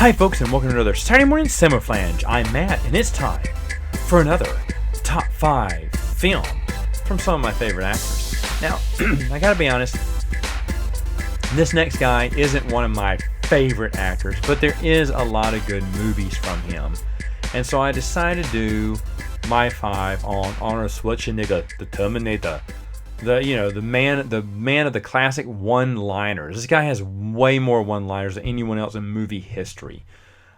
Hi folks, and welcome to another Saturday morning Samoflange. I'm Matt, and it's time for another top 5 film from some of my favorite actors. Now, I gotta be honest, this next guy isn't one of my favorite actors, but there is a lot of good movies from him. And so I decided to do my 5 on Arnold Schwarenegger, the Terminator. The man of the classic one-liners. This guy has way more one-liners than anyone else in movie history.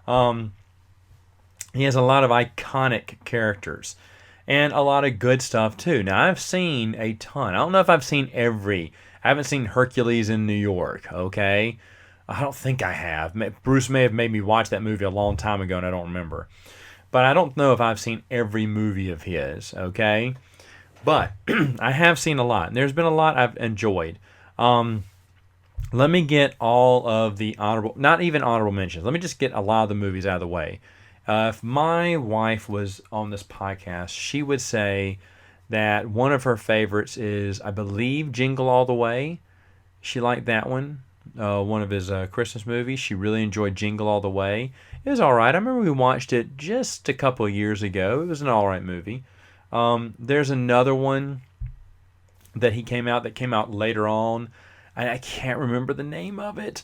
He has a lot of iconic characters and a lot of good stuff too. Now I've seen a ton. I don't know if I've seen every. I haven't seen Hercules in New York. Okay, I don't think I have. Bruce may have made me watch that movie a long time ago, and I don't remember. But I don't know if I've seen every movie of his. Okay. But I have seen a lot. And there's been a lot I've enjoyed. Let me get all of the not even honorable mentions. Let me just get a lot of the movies out of the way. If my wife was on this podcast, she would say that one of her favorites is, I believe, Jingle All the Way. She liked that one. One of his Christmas movies. She really enjoyed Jingle All the Way. It was all right. I remember we watched it just a couple of years ago. It was an all right movie. There's another one that came out later on. I can't remember the name of it.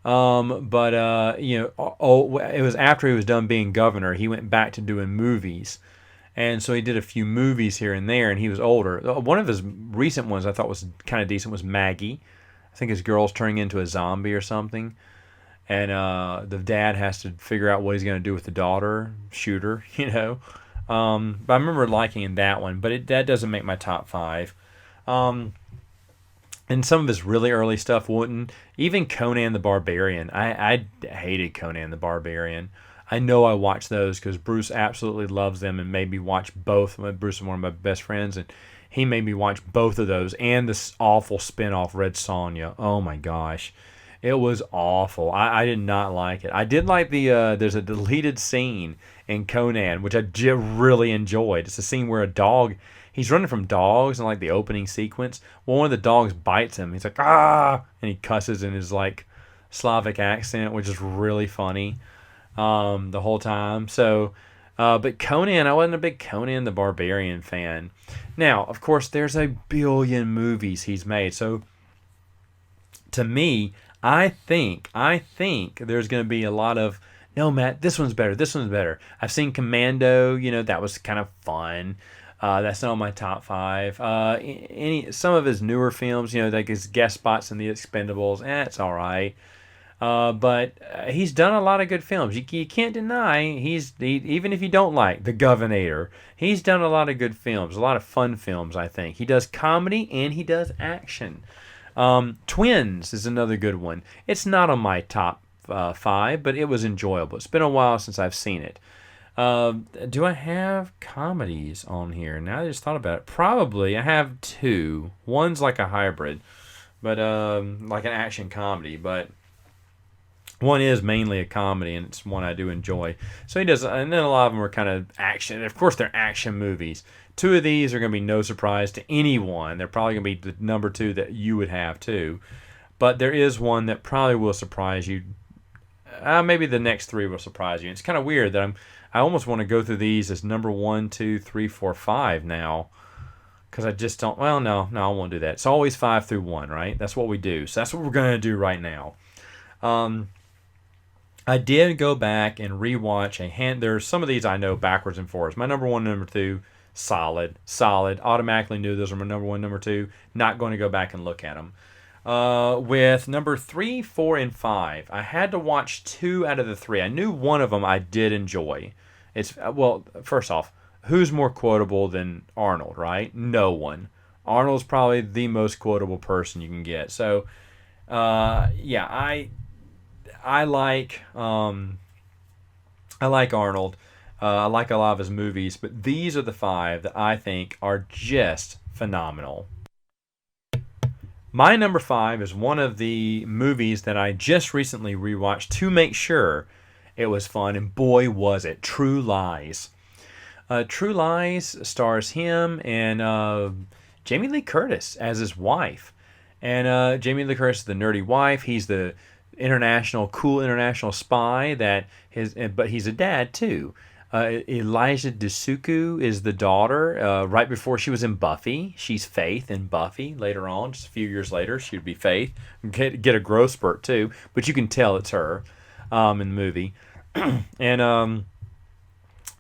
It was after he was done being governor. He went back to doing movies. And so he did a few movies here and there, and he was older. One of his recent ones I thought was kind of decent was Maggie. I think his girl's turning into a zombie or something. And the dad has to figure out what he's going to do with the daughter, shoot her, But I remember liking that one, but that doesn't make my top 5. And some of his really early stuff wouldn't. Even Conan the Barbarian. I hated Conan the Barbarian. I know I watched those because Bruce absolutely loves them and made me watch both. Bruce is one of my best friends, and he made me watch both of those and this awful spinoff, Red Sonja. Oh my gosh. It was awful. I did not like it. I did like there's a deleted scene in Conan, which I really enjoyed. It's a scene where he's running from dogs in like the opening sequence. Well, one of the dogs bites him. He's like, ah! And he cusses in his like Slavic accent, which is really funny the whole time. So, but Conan, I wasn't a big Conan the Barbarian fan. Now, of course, there's a billion movies he's made. So, to me, I think there's going to be a lot of, no, Matt, this one's better. I've seen Commando, that was kind of fun. That's not on my top 5. Some of his newer films, like his guest spots in The Expendables, it's all right. But he's done a lot of good films. You can't deny even if you don't like The Governor, he's done a lot of good films, a lot of fun films, I think. He does comedy and he does action. Twins is another good one. It's not on my top 5, but it was enjoyable. It's been a while since I've seen it. Do I have comedies on here? Now I just thought about it. Probably. I have 2. One's like a hybrid, but like an action comedy. But one is mainly a comedy, and it's one I do enjoy. So he does, and then a lot of them are kind of action. Of course, they're action movies. 2 of these are going to be no surprise to anyone. They're probably going to be the number 2 that you would have too. But there is one that probably will surprise you. Maybe the next 3 will surprise you. It's kind of weird that I almost want to go through these as number 1, 2, 3, 4, 5 now. Because I just don't. Well, no, I won't do that. It's always 5 through 1, right? That's what we do. So that's what we're going to do right now. I did go back and rewatch There's some of these I know backwards and forwards. My number 1, number 2. Solid. Automatically knew those are my number 1, number 2. Not going to go back and look at them. With number 3, 4, and 5, I had to watch 2 out of the 3. I knew one of them I did enjoy. First off, who's more quotable than Arnold, right? No one. Arnold's probably the most quotable person you can get. So, I like Arnold. I like a lot of his movies, but these are the 5 that I think are just phenomenal. My number 5 is one of the movies that I just recently rewatched to make sure it was fun, and boy was it. True Lies. True Lies stars him and Jamie Lee Curtis as his wife. And Jamie Lee Curtis is the nerdy wife. He's the cool international spy that but he's a dad too. Elijah Disuku is the daughter. Right before she was in Buffy, she's Faith in Buffy. Later on, just a few years later, she would be Faith. Get a growth spurt too, but you can tell it's her in the movie. And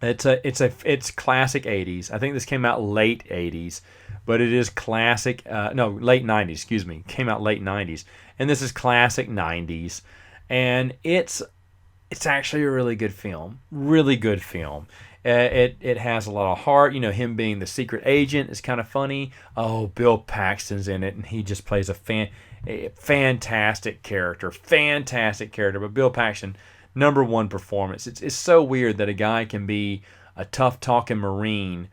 it's classic '80s. I think this came out late '80s, but it is classic. No, late '90s. Excuse me, came out late '90s, and this is classic '90s, and it's actually a really good film. Really good film. It has a lot of heart. You know, him being the secret agent is kind of funny. Oh, Bill Paxton's in it, and he just plays a fantastic character. Fantastic character. But Bill Paxton, number one performance. It's so weird that a guy can be a tough talking Marine,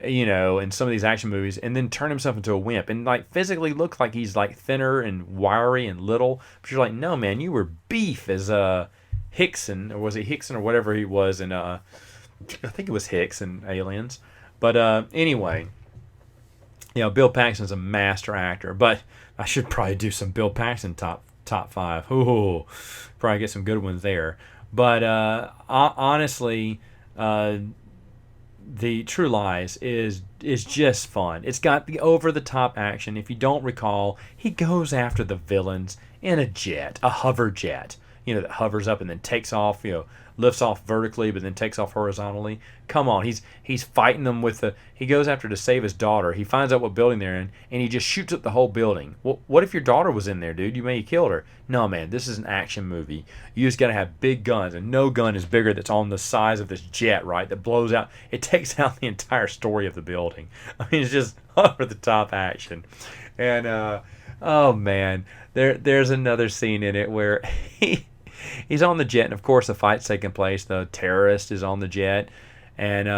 you know, in some of these action movies, and then turn himself into a wimp and like physically look like he's like thinner and wiry and little. But you're like, no man, you were beef as Hickson, or was it Hickson or whatever he was in I think it was Hicks in Aliens. But anyway, you know, Bill Paxton's a master actor, but I should probably do some Bill Paxton top five. Ooh, probably get some good ones there. But honestly, the True Lies is just fun. It's got the over the top action. If you don't recall, he goes after the villains in a jet, a hover jet. You know, that hovers up and then takes off, you know, lifts off vertically but then takes off horizontally. Come on, he's fighting them with he goes after to save his daughter. He finds out what building they're in and he just shoots up the whole building. Well, what if your daughter was in there, dude? You may have killed her. No, man, this is an action movie. You just got to have big guns, and no gun is bigger that's on the size of this jet, right? That blows out. It takes out the entire story of the building. I mean, it's just over the top action. And oh man, there's another scene in it where he's on the jet, and of course the fight's taking place. The terrorist is on the jet, and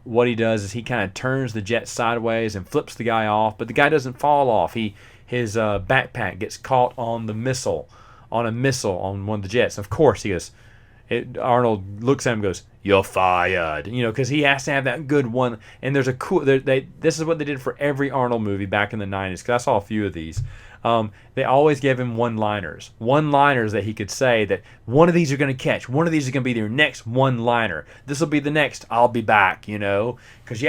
what he does is he kind of turns the jet sideways and flips the guy off, but the guy doesn't fall off. His backpack gets caught on a missile on one of the jets. Of course, Arnold looks at him and goes, "You're fired," you know, because he has to have that good one. And there's a cool. This is what they did for every Arnold movie back in the '90s. Because I saw a few of these. They always gave him one-liners that he could say that one of these are going to catch. One of these is going to be their next one-liner. This will be the next. I'll be back, you know, because you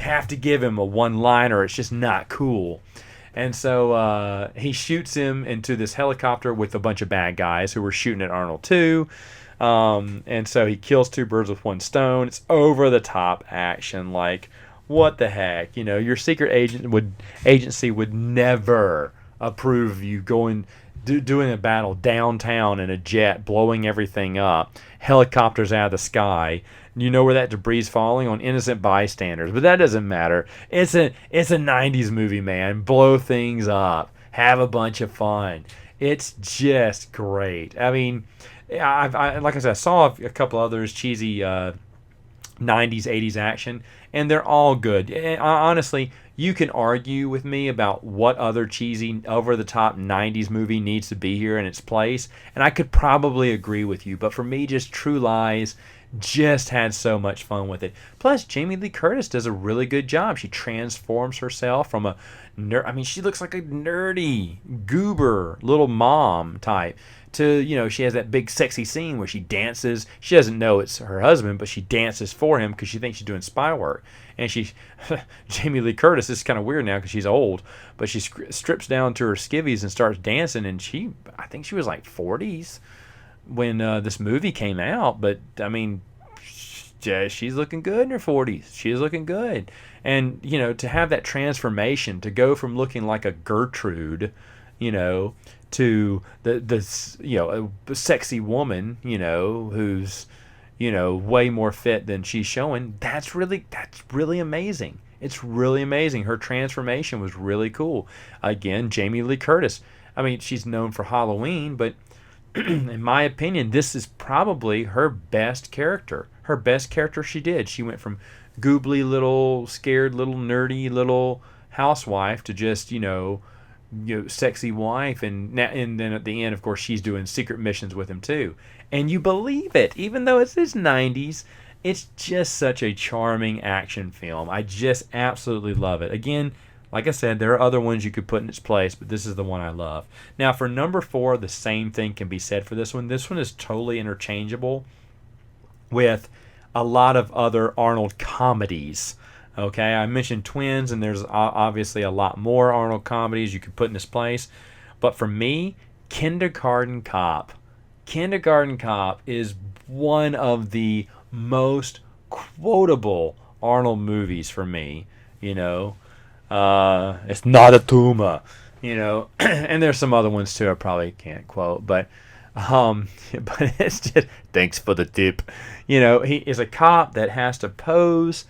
have to give him a one-liner. It's just not cool. And so he shoots him into this helicopter with a bunch of bad guys who were shooting at Arnold too. And so he kills two birds with one stone. It's over the top action, like what the heck, you know, your secret agency would never approve you doing a battle downtown in a jet, blowing everything up, helicopters out of the sky. You know where that debris is falling? On innocent bystanders. But that doesn't matter. It's a 90s movie, man. Blow things up. Have a bunch of fun. It's just great. I mean, I like I said, I saw a couple others, cheesy 90s, 80s action, and they're all good. And honestly, you can argue with me about what other cheesy, over-the-top 90s movie needs to be here in its place, and I could probably agree with you. But for me, just True Lies just had so much fun with it. Plus, Jamie Lee Curtis does a really good job. She transforms herself from a nerd. I mean, she looks like a nerdy, goober little mom type to, you know, she has that big sexy scene where she dances. She doesn't know it's her husband, but she dances for him because she thinks she's doing spy work. And Jamie Lee Curtis is kind of weird now because she's old, but she strips down to her skivvies and starts dancing. And I think she was like 40s when this movie came out. But I mean, she's looking good in her 40s. She's looking good. And, you know, to have that transformation, to go from looking like a Gertrude, you know, to the you know, a sexy woman, you know, who's, you know, way more fit than she's showing, that's really amazing. It's really amazing. Her transformation was really cool. Again, Jamie Lee Curtis. I mean, she's known for Halloween, but in my opinion, this is probably her best character. Her best character she did. She went from goobly little, scared little, nerdy little housewife to just, you know, sexy wife, and then at the end, of course, she's doing secret missions with him too. And you believe it, even though it's his 90s. It's just such a charming action film. I just absolutely love it. Again, Like I said, there are other ones you could put in its place, but this is the one I love. Now, for number 4, the same thing can be said for this one. This one is totally interchangeable with a lot of other Arnold comedies. Okay, I mentioned Twins, and there's obviously a lot more Arnold comedies you could put in this place. But for me, Kindergarten Cop. Kindergarten Cop is one of the most quotable Arnold movies for me. It's not a tumor. And there's some other ones too I probably can't quote, but it's just thanks for the tip. He is a cop that has to pose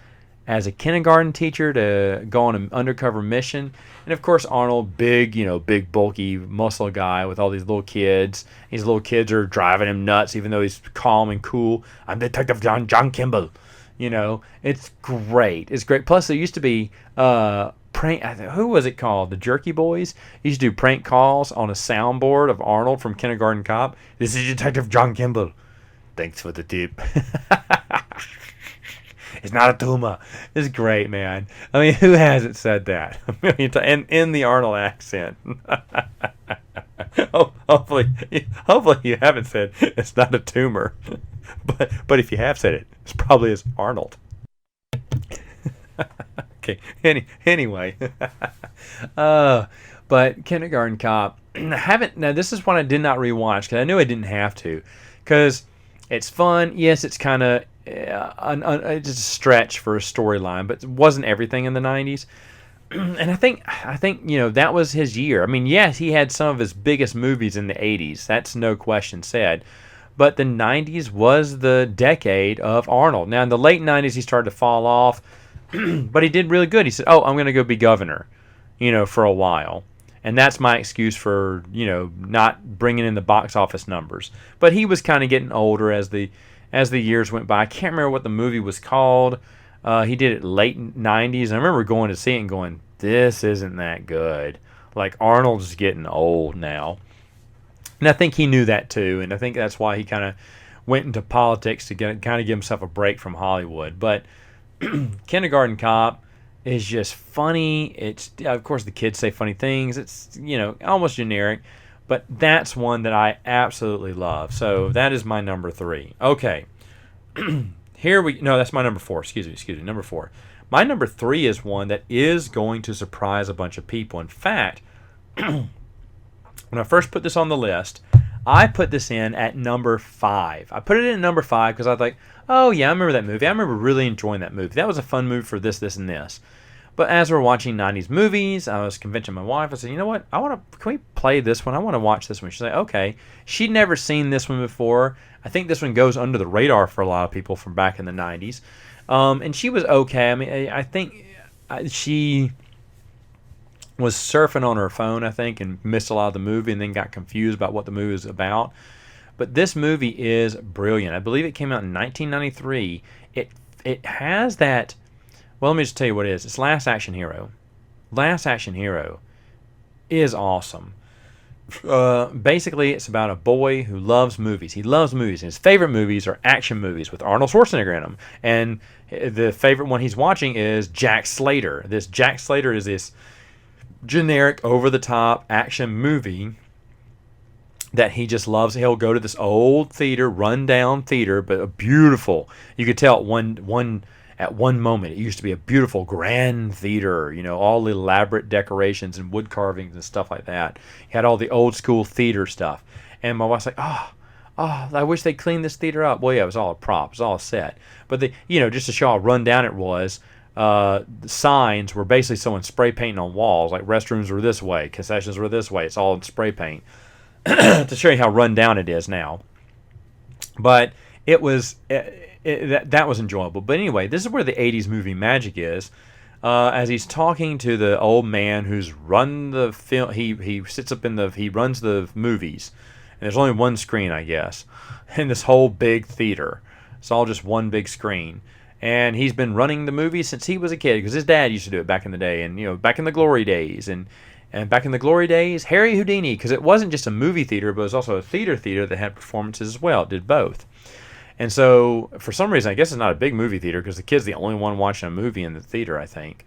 as a kindergarten teacher to go on an undercover mission. And of course, Arnold, big bulky muscle guy with all these little kids. These little kids are driving him nuts, even though he's calm and cool. I'm Detective John Kimball. It's great. It's great. Plus, there used to be prank. Who was it called? The Jerky Boys used to do prank calls on a soundboard of Arnold from Kindergarten Cop. This is Detective John Kimball. Thanks for the tip. It's not a tumor. It's great, man. I mean, who hasn't said that a million times? And in the Arnold accent. Hopefully you haven't said it's not a tumor. But if you have said it, it's probably as Arnold. Okay. Anyway. But Kindergarten Cop. Now this is one I did not rewatch because I knew I didn't have to. Because it's fun. Yes, it's kind of it's a stretch for a storyline, but it wasn't everything in the 90s. And I think that was his year. I mean, yes, he had some of his biggest movies in the 80s. That's no question said. But the 90s was the decade of Arnold. Now, in the late 90s, he started to fall off, but he did really good. He said, I'm going to go be governor, for a while. And that's my excuse for, not bringing in the box office numbers. But he was kind of getting older as the years went by. I can't remember what the movie was called. He did it late 90s. I remember going to see it and going, this isn't that good. Like, Arnold's getting old now. And I think he knew that too. And I think that's why he kind of went into politics to kind of give himself a break from Hollywood. But Kindergarten Cop is just funny. It's, of course, the kids say funny things. It's, almost generic. But that's one that I absolutely love. So that is my number 3. Okay. No, that's my number 4. Excuse me. Number 4. My number 3 is one that is going to surprise a bunch of people. In fact, when I first put this on the list, I put this in at number 5. I put it in at number 5 because I was like, oh yeah, I remember that movie. I remember really enjoying that movie. That was a fun movie for this, and this. But as we're watching 90s movies, I was convincing my wife. I said, you know what? Can we play this one? I want to watch this one. She's like, okay. She'd never seen this one before. I think this one goes under the radar for a lot of people from back in the 90s. And she was okay. I mean, I think she was surfing on her phone, I think, and missed a lot of the movie and then got confused about what the movie was about. But this movie is brilliant. I believe it came out in 1993. It has that... Well, let me just tell you what it is. It's Last Action Hero. Last Action Hero is awesome. Basically, it's about a boy who loves movies. He loves movies. And his favorite movies are action movies with Arnold Schwarzenegger in them. And the favorite one he's watching is Jack Slater. Jack Slater is this generic, over-the-top action movie that he just loves. He'll go to this old theater, run-down theater, but beautiful. You could tell at one moment, it used to be a beautiful grand theater, all the elaborate decorations and wood carvings and stuff like that. He had all the old school theater stuff. And my wife's like, oh, I wish they'd clean this theater up. Well, yeah, it was all a prop. It was all a set. But, just to show how run down it was, the signs were basically someone spray painting on walls. Like restrooms were this way, concessions were this way. It's all in spray paint to show you how run down it is now. But it was... that was enjoyable. But anyway, this is where the 80s movie magic is. As he's talking to the old man who's run the film, he sits up he runs the movies. And there's only one screen, I guess, in this whole big theater. It's all just one big screen. And he's been running the movies since he was a kid, because his dad used to do it back in the day, and back in the glory days. And back in the glory days, Harry Houdini, because it wasn't just a movie theater, but it was also a theater that had performances as well. It did both. And so, for some reason, I guess it's not a big movie theater because the kid's the only one watching a movie in the theater, I think.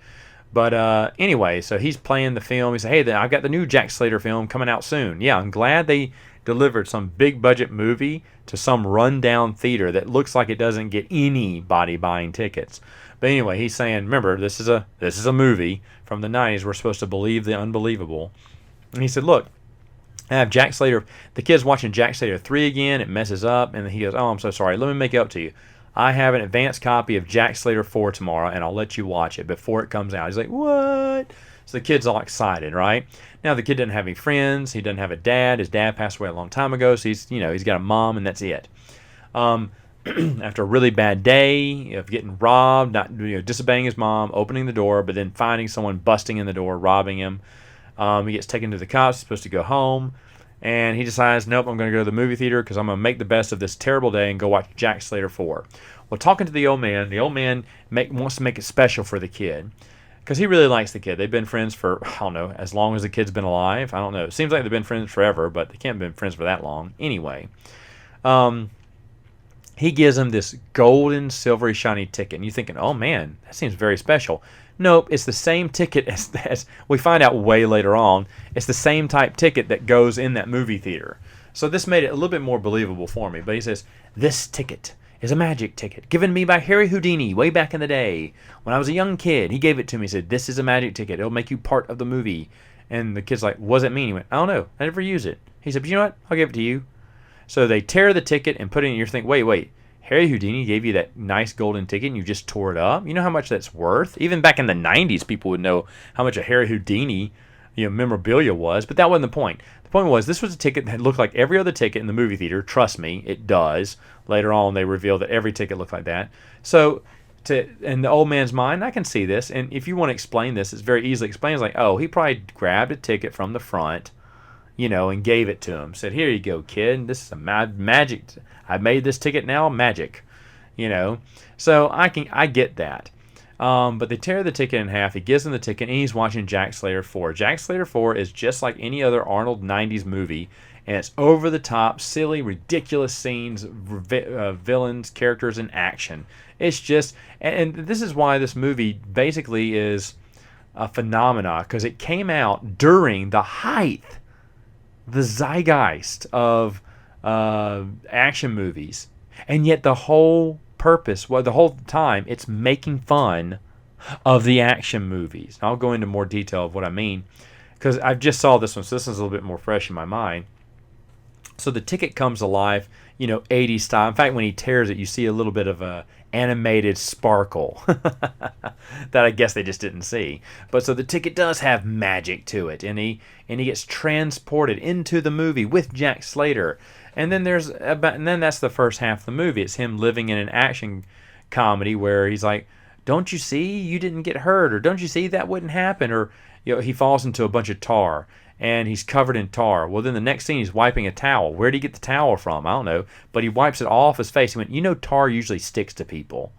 But anyway, so he's playing the film. He said, "Hey, I've got the new Jack Slater film coming out soon." Yeah, I'm glad they delivered some big budget movie to some rundown theater that looks like it doesn't get anybody buying tickets. But anyway, he's saying, remember, this is a movie from the '90s. We're supposed to believe the unbelievable. And he said, "Look, I have Jack Slater. The kid's watching Jack Slater 3 again. It messes up." And he goes, "Oh, I'm so sorry. Let me make it up to you. I have an advanced copy of Jack Slater 4 tomorrow, and I'll let you watch it before it comes out." He's like, "What?" So the kid's all excited, right? Now the kid doesn't have any friends. He doesn't have a dad. His dad passed away a long time ago, so he's got a mom, and that's it. After a really bad day of getting robbed, not disobeying his mom, opening the door, but then finding someone busting in the door, robbing him, he gets taken to the cops. He's supposed to go home. And he decides, nope, I'm going to go to the movie theater because I'm going to make the best of this terrible day and go watch Jack Slater 4. Well, talking to the old man wants to make it special for the kid because he really likes the kid. They've been friends for, I don't know, as long as the kid's been alive. I don't know. It seems like they've been friends forever, but they can't have been friends for that long. Anyway, he gives him this golden, silvery, shiny ticket. And you're thinking, oh, man, that seems very special. Nope, it's the same ticket as we find out way later on. It's the same type ticket that goes in that movie theater. So this made it a little bit more believable for me. But he says, "This ticket is a magic ticket given me by Harry Houdini way back in the day. When I was a young kid, he gave it to me. He said, this is a magic ticket. It'll make you part of the movie." And the kid's like, "What does it mean?" He went, "I don't know. I never use it." He said, "But you know what? I'll give it to you." So they tear the ticket and put it in. You're thinking, wait. Harry Houdini gave you that nice golden ticket and you just tore it up? You know how much that's worth? Even back in the 90s, people would know how much a Harry Houdini memorabilia was, but that wasn't the point. The point was this was a ticket that looked like every other ticket in the movie theater. Trust me, it does. Later on, they revealed that every ticket looked like that. So, in the old man's mind, I can see this, and if you want to explain this, it's very easily explained. It's like, oh, he probably grabbed a ticket from the front, and gave it to him. Said, "Here you go, kid. This is a magic. I made this ticket now magic." So I get that. But they tear the ticket in half. He gives him the ticket, and he's watching Jack Slater 4. Jack Slater 4 is just like any other Arnold 90s movie, and it's over the top, silly, ridiculous scenes, villains, characters, and action. It's just, and this is why this movie basically is a phenomenon, because it came out during the height, the zeitgeist of action movies, and yet the whole purpose, the whole time, it's making fun of the action movies. I'll go into more detail of what I mean because I just saw this one, so this is a little bit more fresh in my mind. So the ticket comes alive, 80s style. In fact, when he tears it, you see a little bit of a animated sparkle that I guess they just didn't see. But so the ticket does have magic to it, and he gets transported into the movie with Jack Slater. And then that's the first half of the movie. It's him living in an action comedy where he's like, "Don't you see? You didn't get hurt," or "Don't you see that wouldn't happen?" Or he falls into a bunch of tar and he's covered in tar. Well, then the next scene he's wiping a towel. Where did he get the towel from? I don't know, but he wipes it all off his face. He went, tar usually sticks to people.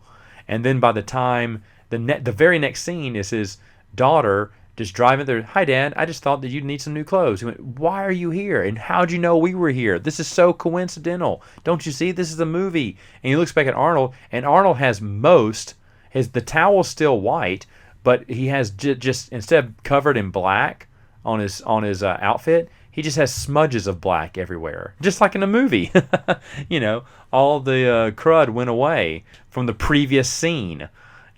And then by the time the very next scene is his daughter just driving there. "Hi, Dad. I just thought that you'd need some new clothes." He went, "Why are you here? And how'd you know we were here? This is so coincidental. Don't you see? This is a movie." And he looks back at Arnold, and Arnold has the towel's still white, but he has just instead of covered in black on his outfit, he just has smudges of black everywhere, just like in a movie. All the crud went away from the previous scene.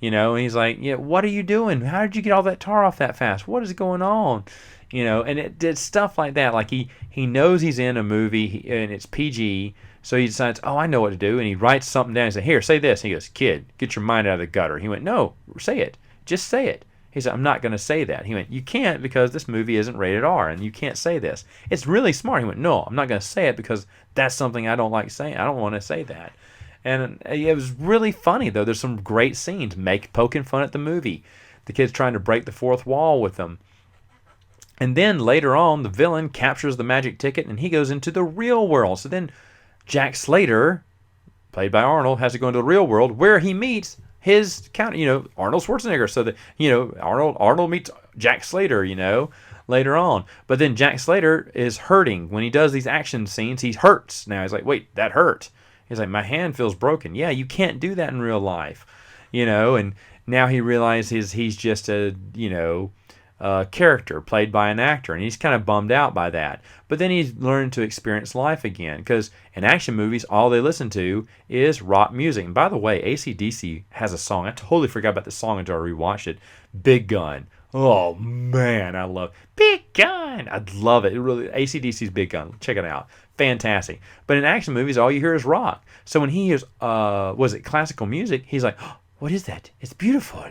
And he's like, "Yeah, what are you doing? How did you get all that tar off that fast? What is going on?" And it did stuff like that. Like he knows he's in a movie and it's PG, so he decides, "Oh, I know what to do," and he writes something down and says, "Here, say this." And he goes, "Kid, get your mind out of the gutter." He went, "No, say it. Just say it." He said, "I'm not going to say that." He went, "You can't because this movie isn't rated R and you can't say this." It's really smart. He went, "No, I'm not going to say it because that's something I don't like saying. I don't want to say that." And it was really funny, though. There's some great scenes poking fun at the movie. The kid's trying to break the fourth wall with them. And then later on, the villain captures the magic ticket and he goes into the real world. So then Jack Slater, played by Arnold, has to go into the real world where he meets his Arnold Schwarenegger. So that Arnold meets Jack Slater, later on. But then Jack Slater is hurting when he does these action scenes. He hurts. Now he's like, "Wait, that hurt." He's like, "My hand feels broken." Yeah, you can't do that in real life, And Now he realizes he's just a, character played by an actor, and he's kind of bummed out by that. But then he's learned to experience life again, because in action movies, all they listen to is rock music. And by the way, AC/DC has a song. I totally forgot about the song until I rewatched it. Big Gun. Oh man, I love Big Gun. I love it. It really, AC/DC's Big Gun. Check it out. Fantastic. But in action movies, all you hear is rock. So when he hears, was it classical music? He's like, oh, what is that? It's beautiful.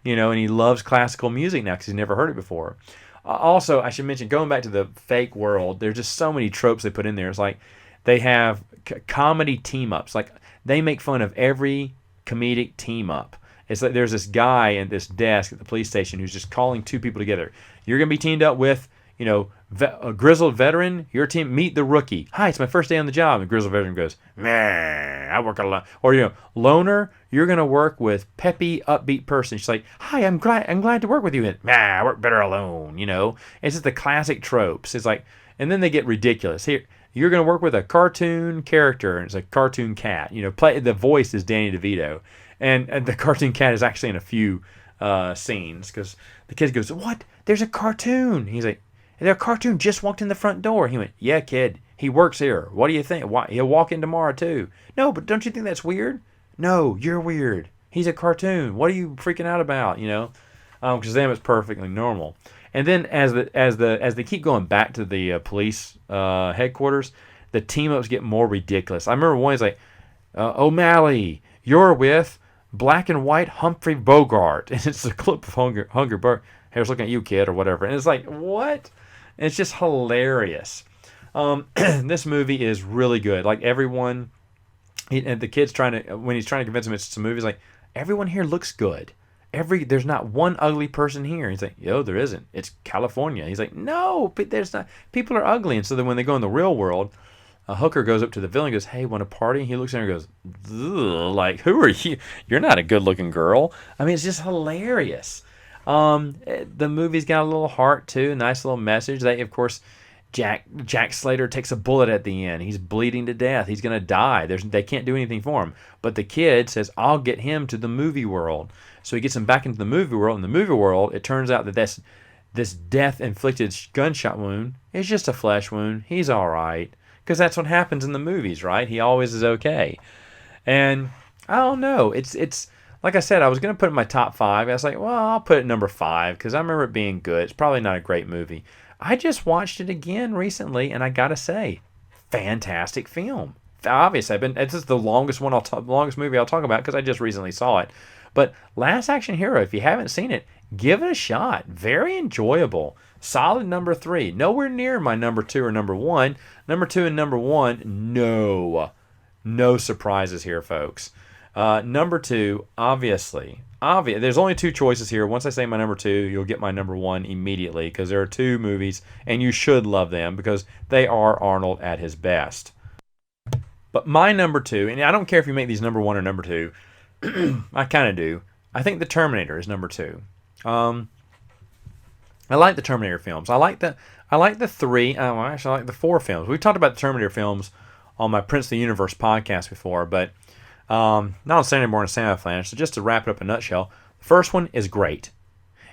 And he loves classical music now because he's never heard it before. Also, I should mention, going back to the fake world, there's just so many tropes they put in there. It's like they have comedy team-ups. Like, they make fun of every comedic team-up. It's like there's this guy at this desk at the police station who's just calling two people together. You're going to be teamed up with, a grizzled veteran. Your team, meet the rookie. Hi, it's my first day on the job. And the grizzled veteran goes, man, I work alone. Or, loner, you're going to work with peppy, upbeat person. She's like, hi, I'm glad to work with you. And, I work better alone, It's just the classic tropes. It's like, and then they get ridiculous. Here, you're going to work with a cartoon character, and it's a cartoon cat. The voice is Danny DeVito. And the cartoon cat is actually in a few scenes, because the kid goes, what? There's a cartoon. He's like, their cartoon just walked in the front door. He went, yeah, kid, he works here. What do you think? Why, he'll walk in tomorrow too. No, but don't you think that's weird? No, you're weird. He's a cartoon. What are you freaking out about? Because them it's perfectly normal. And then as they keep going back to the police headquarters, the team ups get more ridiculous. I remember one is like, O'Malley, you're with Black and White Humphrey Bogart, and it's a clip of Hunger Bogart. Hey, I was looking at you, kid, or whatever. And it's like, what? And it's just hilarious. This movie is really good. Like, everyone, and the kid's when he's trying to convince him it's a movie, he's like, everyone here looks good. There's not one ugly person here. He's like, yo, there isn't. It's California. He's like, no, but there's not. People are ugly. And so then when they go in the real world, a hooker goes up to the villain and goes, hey, want a party? He looks at her and goes, like, who are you? You're not a good-looking girl. I mean, it's just hilarious. The movie's got a little heart too, a nice little message. They, of course, Jack Slater takes a bullet at the end. He's bleeding to death. He's gonna die. They can't do anything for him. But the kid says, I'll get him to the movie world. So he gets him back into the movie world. In the movie world, it turns out that this death-inflicted gunshot wound is just a flesh wound. He's all right, because that's what happens in the movies, right? He always is okay. And I don't know. It's like I said, I was going to put it in my top 5. I was like, well, I'll put it number 5 because I remember it being good. It's probably not a great movie. I just watched it again recently, and I got to say, fantastic film. Obviously, this is the longest movie I'll talk about because I just recently saw it. But Last Action Hero, if you haven't seen it, give it a shot. Very enjoyable. Solid number 3. Nowhere near my number 2 or number 1. Number 2 and number 1, no surprises here, folks. Number 2, obviously. There's only 2 choices here. Once I say my number 2, you'll get my number 1 immediately, because there are 2 movies, and you should love them because they are Arnold at his best. But my number 2, and I don't care if you make these number 1 or number 2, I kind of do. I think The Terminator is number 2. I like the Terminator films. I like the 3. Actually, I like the 4 films. We've talked about the Terminator films on my Prince of the Universe podcast before, but not on Saturday Morning Samoflange. So just to wrap it up in a nutshell, the first one is great.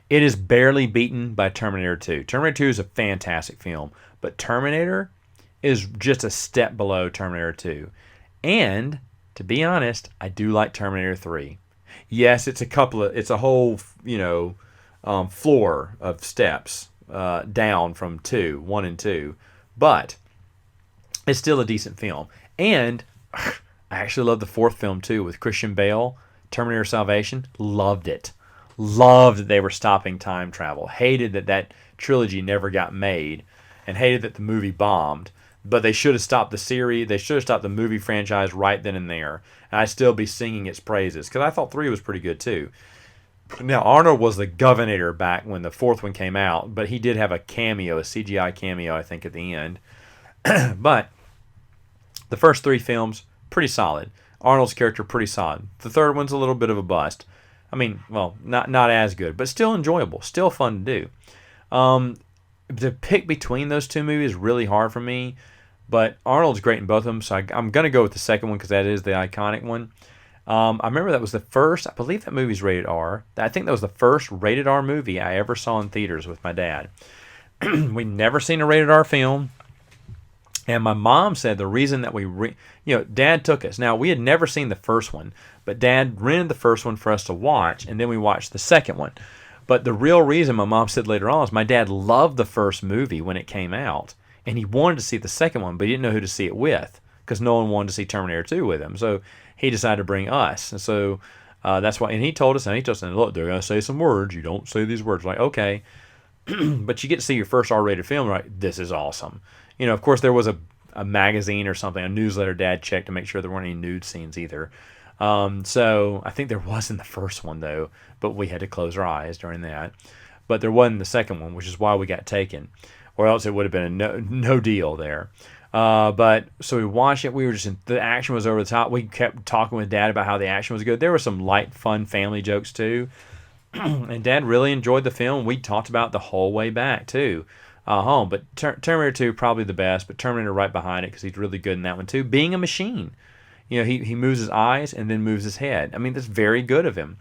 It is barely beaten by Terminator 2. Terminator 2 is a fantastic film, but Terminator is just a step below Terminator 2. And to be honest, I do like Terminator 3. Yes, it's a whole, floor of steps down from 1 and 2, but it's still a decent film. And I actually love the 4th film too, with Christian Bale, Terminator Salvation. Loved it. Loved that they were stopping time travel. Hated that trilogy never got made, and hated that the movie bombed. But they should have stopped the series. They should have stopped the movie franchise right then and there. And I'd still be singing its praises, because I thought 3 was pretty good too. Now, Arnold was the governor back when the 4th one came out, but he did have a cameo, a CGI cameo, I think, at the end. But the first 3 films, pretty solid. Arnold's character, pretty solid. The 3rd one's a little bit of a bust. I mean, well, not as good, but still enjoyable, still fun to do. To pick between those 2 movies is really hard for me, but Arnold's great in both of them, so I'm going to go with the second one because that is the iconic one. I remember that was the first, I believe that movie's rated R. I think that was the first rated R movie I ever saw in theaters with my dad. We'd never seen a rated R film. And my mom said the reason that Dad took us. Now, we had never seen the first one, but Dad rented the first one for us to watch, and then we watched the second one. But the real reason, my mom said later on, is my dad loved the first movie when it came out, and he wanted to see the second one, but he didn't know who to see it with, because no one wanted to see Terminator 2 with him. So he decided to bring us. And so that's why, and he told us, look, they're going to say some words. You don't say these words. Like, okay. But you get to see your first R-rated film, right? This is awesome. Of course, there was a magazine or something, a newsletter Dad checked to make sure there weren't any nude scenes either. So I think there was in the first one, though, but we had to close our eyes during that. But there wasn't the second one, which is why we got taken, or else it would have been a no deal there. But so we watched it. We were the action was over the top. We kept talking with Dad about how the action was good. There were some light, fun family jokes, too. And Dad really enjoyed the film. We talked about it the whole way back, too. Home. But Terminator 2 probably the best, but Terminator right behind it because he's really good in that one too. Being a machine, he moves his eyes and then moves his head. I mean, that's very good of him.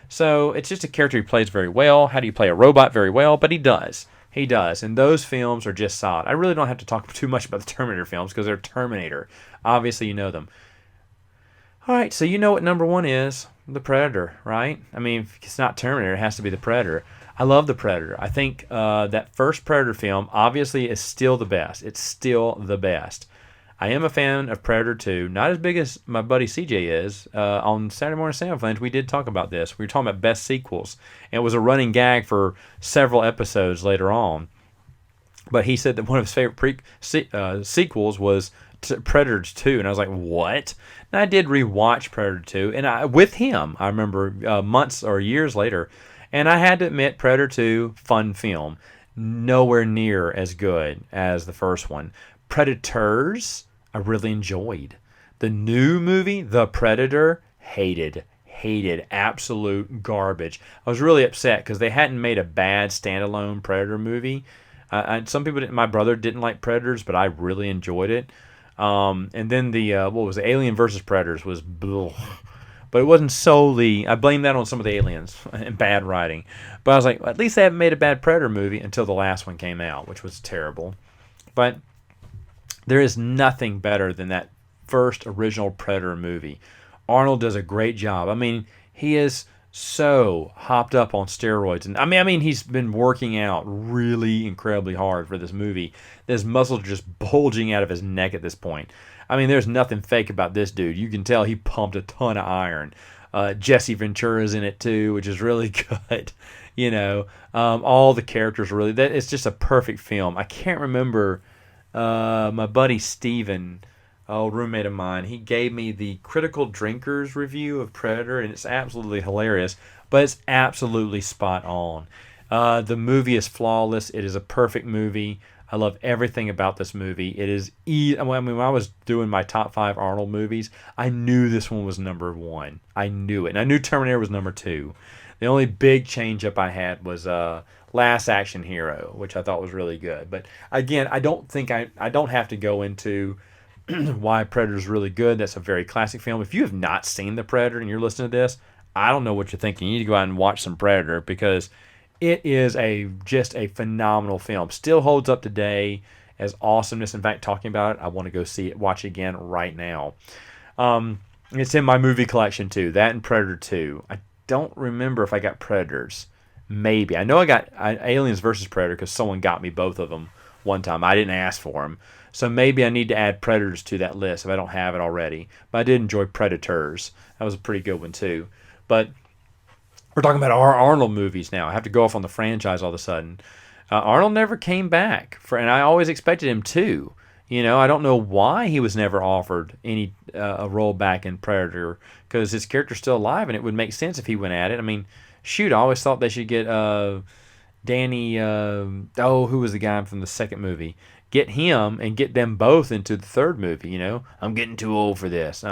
So it's just a character he plays very well. How do you play a robot very well? But he does. He does. And those films are just solid. I really don't have to talk too much about the Terminator films because they're Terminator. Obviously, you know them. All right, so you know what number one is. The Predator, right? I mean, if it's not Terminator, it has to be the Predator. I love The Predator. I think that first Predator film obviously is still the best. It's still the best. I am a fan of Predator 2. Not as big as my buddy CJ is. On Saturday Morning Samoflange, we did talk about this. We were talking about best sequels. And it was a running gag for several episodes later on. But he said that one of his favorite sequels was Predator 2. And I was like, what? And I did rewatch Predator 2. And with him, I remember months or years later. And I had to admit, Predator 2, fun film. Nowhere near as good as the first one. Predators, I really enjoyed. The new movie, The Predator, hated. Absolute garbage. I was really upset because they hadn't made a bad standalone Predator movie. Some people didn't. My brother didn't like Predators, but I really enjoyed it. And then the Alien versus Predators was blah. But it wasn't solely, I blame that on some of the aliens and bad writing. But I was like, at least they haven't made a bad Predator movie until the last one came out, which was terrible. But there is nothing better than that first original Predator movie. Arnold does a great job. I mean, he is so hopped up on steroids. And I mean, he's been working out really incredibly hard for this movie. His muscles are just bulging out of his neck at this point. I mean, there's nothing fake about this dude. You can tell he pumped a ton of iron. Jesse Ventura's in it too, which is really good. All the characters are really. It's just a perfect film. I can't remember. My buddy Steven, old roommate of mine, he gave me the Critical Drinkers review of Predator, and it's absolutely hilarious. But it's absolutely spot on. The movie is flawless. It is a perfect movie. I love everything about this movie. It is. When I was doing my top 5 Arnold movies, I knew this one was number 1. I knew it, and I knew Terminator was number 2. The only big change up I had was Last Action Hero, which I thought was really good. But again, I don't think I don't have to go into why Predator is really good. That's a very classic film. If you have not seen The Predator and you're listening to this, I don't know what you're thinking. You need to go out and watch some Predator because it is just a phenomenal film. Still holds up today as awesomeness. In fact, talking about it, I want to go watch it again right now. It's in my movie collection too. That and Predator 2. I don't remember if I got Predators. Maybe. I know I got Aliens versus Predator because someone got me both of them one time. I didn't ask for them. So maybe I need to add Predators to that list if I don't have it already. But I did enjoy Predators. That was a pretty good one too. But we're talking about our Arnold movies now. I have to go off on the franchise all of a sudden. Arnold never came back, and I always expected him to. I don't know why he was never offered a role back in Predator because his character's still alive, and it would make sense if he went at it. I mean, shoot, I always thought they should get Danny. Who was the guy from the second movie? Get him and get them both into the third movie. I'm getting too old for this.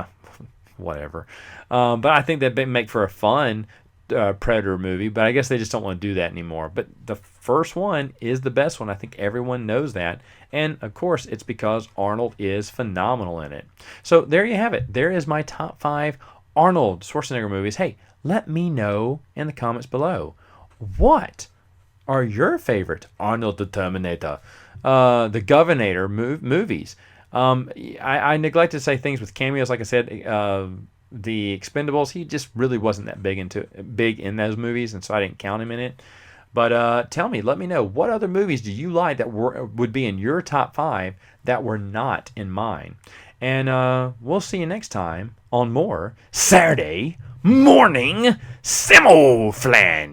Whatever. But I think that'd make for a fun Predator movie, but I guess they just don't want to do that anymore. But the first one is the best one. I think everyone knows that. And of course, it's because Arnold is phenomenal in it. So there you have it. There is my top 5 Arnold Schwarzenegger movies. Hey, let me know in the comments below. What are your favorite Arnold the Terminator, the Governor movies? I neglected to say things with cameos. Like I said, the Expendables, he just really wasn't that big in those movies, and so I didn't count him in it. But tell me, let me know, what other movies do you like that would be in your top 5 that were not in mine? And we'll see you next time on more Saturday Morning Samoflange.